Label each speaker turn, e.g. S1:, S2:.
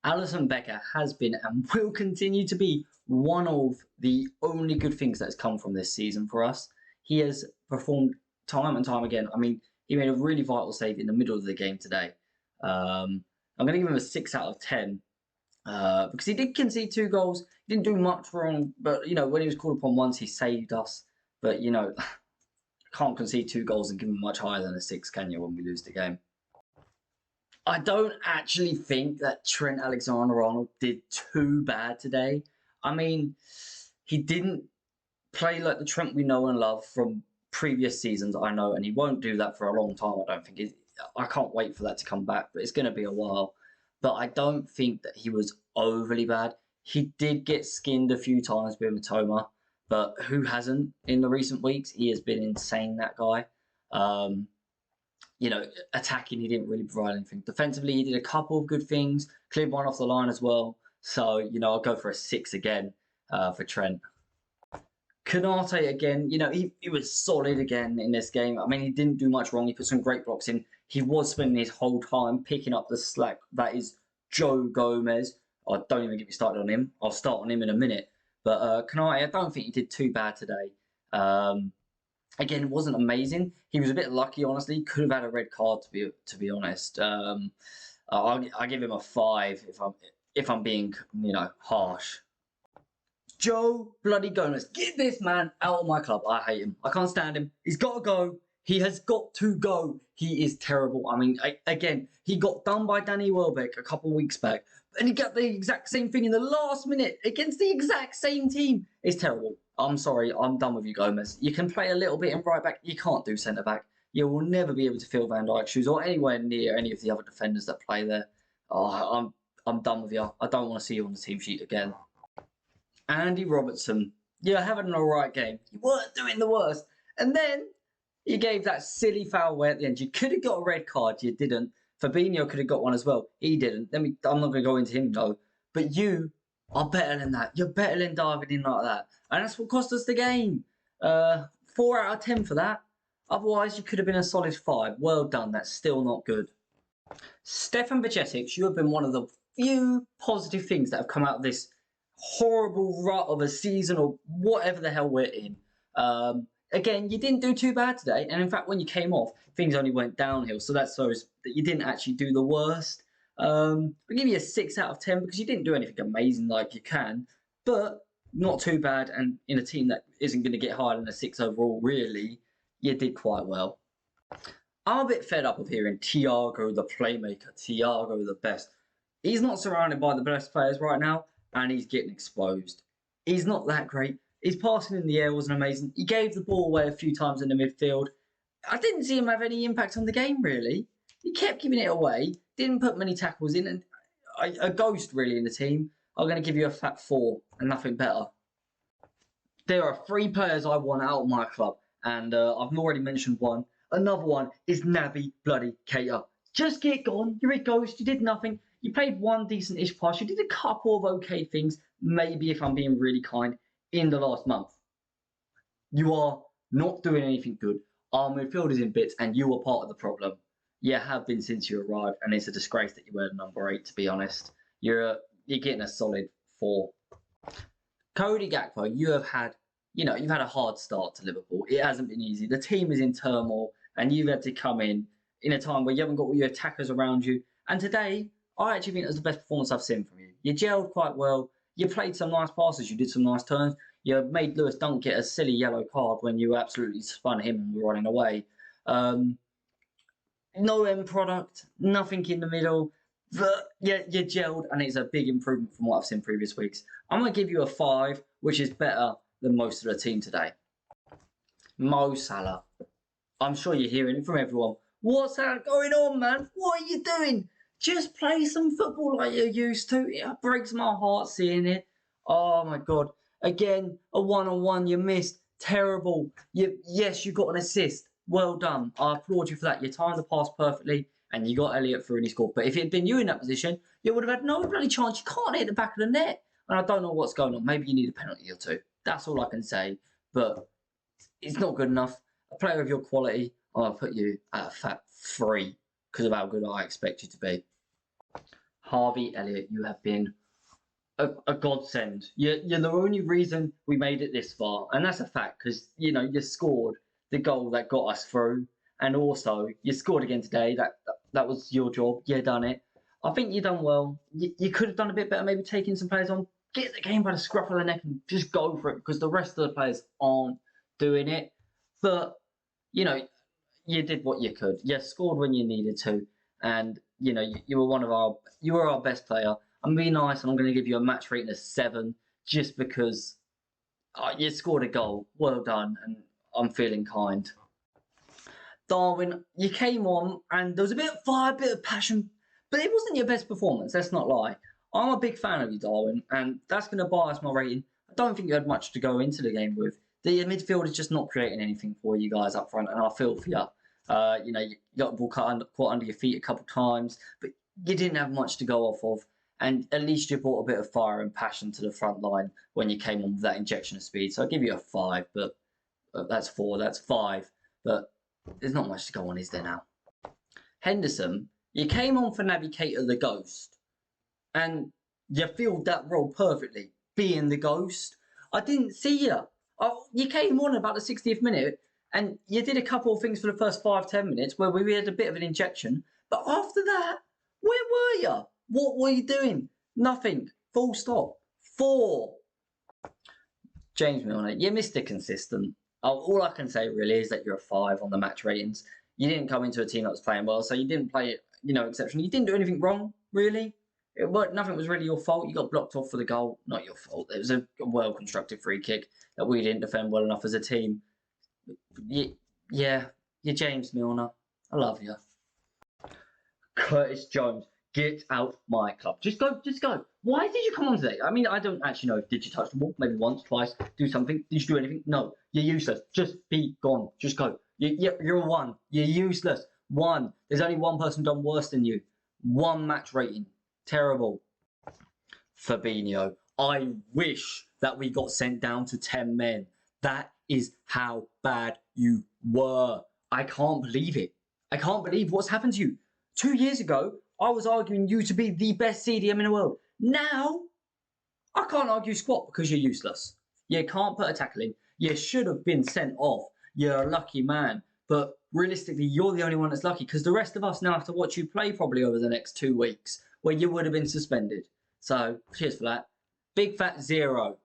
S1: Alisson Becker has been and will continue to be one of the only good things that's come from this season for us. He has performed time and time again. I mean, he made a really vital save in the middle of the game today. I'm going to give him a 6 out of 10 because he did concede 2 goals. He didn't do much wrong, but when he was called upon once, he saved us. But can't concede 2 goals and give him much higher than a 6, can you? When we lose the game. I don't actually think that Trent Alexander-Arnold did too bad today. I mean, he didn't play like the Trent we know and love from previous seasons, I know, and he won't do that for a long time, I don't think. I can't wait for that to come back, but it's going to be a while. But I don't think that he was overly bad. He did get skinned a few times with Matoma, but who hasn't in the recent weeks? He has been insane, that guy. Attacking, he didn't really provide anything. Defensively, he did a couple of good things, cleared one off the line as well. So, I'll go for a 6 again for Trent. Konate, again, he was solid again in this game. I mean, he didn't do much wrong. He put some great blocks in. He was spending his whole time picking up the slack. That is Joe Gomez. Oh, don't even get me started on him. I'll start on him in a minute. But Konate, I don't think he did too bad today. Again, it wasn't amazing. He was a bit lucky, honestly. Could have had a red card, to be honest. I'll give him a 5 if I'm being harsh. Joe bloody Gomez, get this man out of my club. I hate him. I can't stand him. He's got to go. He has got to go. He is terrible. I mean, again, he got done by Danny Welbeck a couple of weeks back, and he got the exact same thing in the last minute against the exact same team. It's terrible. I'm sorry. I'm done with you, Gomez. You can play a little bit in right back. You can't do centre back. You will never be able to fill Van Dijk's shoes or anywhere near any of the other defenders that play there. Oh, I'm done with you. I don't want to see you on the team sheet again. Andy Robertson, you're having an alright game. You weren't doing the worst. And then you gave that silly foul away at the end. You could have got a red card. You didn't. Fabinho could have got one as well. He didn't. I'm not going to go into him, though. But you are better than that. You're better than diving in like that. And that's what cost us the game. 4 out of 10 for that. Otherwise, you could have been a solid 5. Well done. That's still not good. Stefan Bajcetic, you have been one of the few positive things that have come out of this horrible rut of a season or whatever the hell we're in. Again, you didn't do too bad today. And in fact, when you came off, things only went downhill. So that shows that you didn't actually do the worst. I'll give you a 6 out of 10 because you didn't do anything amazing like you can. But not too bad. And in a team that isn't going to get higher than a 6 overall, really, you did quite well. I'm a bit fed up of hearing Thiago the playmaker, Thiago the best. He's not surrounded by the best players right now. And he's getting exposed. He's not that great. His passing in the air wasn't amazing. He gave the ball away a few times in the midfield. I didn't see him have any impact on the game, really. He kept giving it away. Didn't put many tackles in. And a ghost, really, in the team. I'm going to give you a fat 4 and nothing better. There are 3 players I want out of my club. And I've already mentioned one. Another one is Naby bloody Keita. Just get gone. You're a ghost. You did nothing. You played one decent-ish pass. You did a couple of okay things, maybe if I'm being really kind, in the last month. You are not doing anything good. Our midfield is in bits, and you are part of the problem. You have been since you arrived, and it's a disgrace that you wear number 8, to be honest. You're getting a solid 4. Cody Gakpo, you've had a hard start to Liverpool. It hasn't been easy. The team is in turmoil, and you've had to come in a time where you haven't got all your attackers around you. And today, I actually think it was the best performance I've seen from you. You gelled quite well. You played some nice passes. You did some nice turns. You made Lewis Dunk get a silly yellow card when you absolutely spun him and were running away. No end product. Nothing in the middle. But yeah, you gelled, and it's a big improvement from what I've seen previous weeks. I'm going to give you a 5, which is better than most of the team today. Mo Salah. I'm sure you're hearing it from everyone. What's going on, man? What are you doing? Just play some football like you're used to. It breaks my heart seeing it. Oh, my God. Again, a one-on-one you missed. Terrible. Yes, you got an assist. Well done. I applaud you for that. You timed the pass perfectly, and you got Elliott through and he scored. But if it had been you in that position, you would have had no bloody chance. You can't hit the back of the net. And I don't know what's going on. Maybe you need a penalty or 2. That's all I can say. But it's not good enough. A player of your quality, I'll put you at a fat 3 because of how good I expect you to be. Harvey Elliott, you have been a godsend. You're the only reason we made it this far, and that's a fact because you scored the goal that got us through, and also you scored again today. That was your job. You done it. I think you done well. You could have done a bit better, maybe taking some players on, get the game by the scruff of the neck, and just go for it because the rest of the players aren't doing it. But you did what you could. You scored when you needed to, and you were our best player. I'm being nice, and I'm going to give you a match rating of 7 just because you scored a goal. Well done, and I'm feeling kind. Darwin, you came on, and there was a bit of fire, a bit of passion, but it wasn't your best performance. Let's not lie. I'm a big fan of you, Darwin, and that's going to bias my rating. I don't think you had much to go into the game with. The midfield is just not creating anything for you guys up front, and I feel for you. You got the ball caught under your feet a couple of times, but you didn't have much to go off of. And at least you brought a bit of fire and passion to the front line when you came on with that injection of speed. So I'll give you a 5, but that's 4, that's 5. But there's not much to go on, is there now? Henderson, you came on for Navigator the Ghost. And you filled that role perfectly, being the Ghost. I didn't see you. You came on about the 60th minute, and you did a couple of things for the first 5-10 minutes where we had a bit of an injection. But after that, where were you? What were you doing? Nothing. Full stop. 4. James Milner, you're Mr. Consistent. All I can say really is that you're a 5 on the match ratings. You didn't come into a team that was playing well, so you didn't play it, exceptionally. You didn't do anything wrong, really. Nothing was really your fault. You got blocked off for the goal. Not your fault. It was a well-constructed free kick that we didn't defend well enough as a team. Yeah, you're James Milner. I love you. Curtis Jones. Get out my club. Just go. Why did you come on today? I mean, I don't actually know. Did you touch the ball? Maybe once, twice. Do something. Did you do anything? No. You're useless. Just be gone. Just go. You're a 1. You're useless. 1. There's only one person done worse than you. 1 match rating. Terrible. Fabinho. I wish that we got sent down to 10 men. That is how bad you were. I can't believe it. I can't believe what's happened to you. 2 years ago, I was arguing you to be the best CDM in the world. Now, I can't argue squat because you're useless. You can't put a tackle in. You should have been sent off. You're a lucky man. But realistically, you're the only one that's lucky because the rest of us now have to watch you play probably over the next 2 weeks where you would have been suspended. So, cheers for that. Big fat 0.